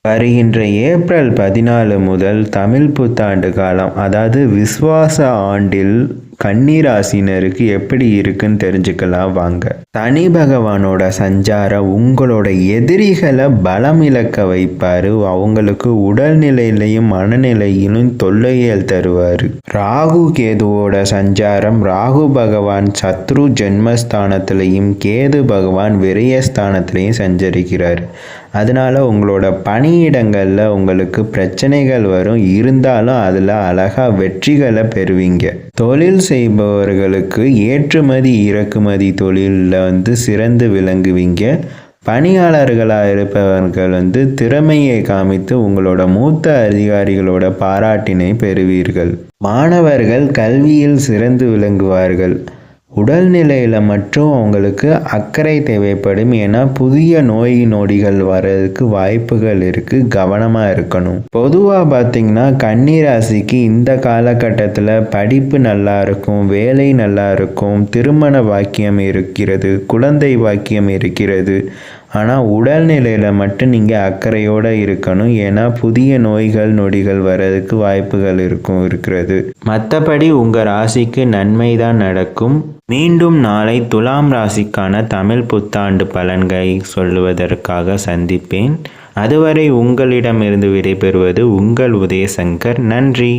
வருகின்ற ஏப்ரல் 14 முதல் தமிழ் புத்தாண்டு காலம், அதாவது விஸ்வாச ஆண்டில் கன்னி ராசினருக்கு எப்படி இருக்குன்னு தெரிஞ்சுக்கலாம் வாங்க. சனி பகவானோட சஞ்சாரம் உங்களோட எதிரிகளை பலம் இழக்க வைப்பாரு. அவங்களுக்கு உடல்நிலையிலையும் மனநிலையிலும் தொல்லைகள் தருவாரு. ராகு கேதுவோட சஞ்சாரம், ராகு பகவான் சத்ரு ஜென்மஸ்தானத்திலையும் கேது பகவான் விரயஸ்தானத்திலையும் சஞ்சரிக்கிறார். அதனால உங்களோட பணியிடங்கள்ல உங்களுக்கு பிரச்சனைகள் வரும். இருந்தாலும் அதில் அழகா வெற்றிகளை பெறுவீங்க. தொழில் செய்பவர்களுக்கு ஏற்றுமதி இறக்குமதி தொழிலில் சிறந்து விளங்குவீங்க. பணியாளர்களாக இருப்பவர்கள் திறமையை காமித்து உங்களோட மூத்த அதிகாரிகளோட பாராட்டினை பெறுவீர்கள். மாணவர்கள் கல்வியில் சிறந்து விளங்குவார்கள். உடல்நிலையில் மட்டும் அவங்களுக்கு அக்கறை தேவைப்படும். ஏன்னா புதிய நோய் நொடிகள் வர்றதுக்கு வாய்ப்புகள் இருக்குது. கவனமாக இருக்கணும். பொதுவாக பார்த்திங்கன்னா கன்னி ராசிக்கு இந்த காலகட்டத்தில் படிப்பு நல்லா இருக்கும், வேலை நல்லா இருக்கும், திருமண வாக்கியம் இருக்கிறது, குழந்தை வாக்கியம் இருக்கிறது. ஆனால் உடல்நிலையில் மட்டும் நீங்கள் அக்கறையோடு இருக்கணும். ஏன்னா புதிய நோய்கள் நொடிகள் வர்றதுக்கு வாய்ப்புகள் இருக்கிறது. மற்றபடி உங்கள் ராசிக்கு நன்மை தான் நடக்கும். மீண்டும் நாளை துலாம் ராசிக்கான தமிழ் புத்தாண்டு பலன்களை சொல்லுவதற்காக சந்திப்பேன். அதுவரை உங்களிடமிருந்து விடைபெறுவது உங்கள் உதயசங்கர். நன்றி.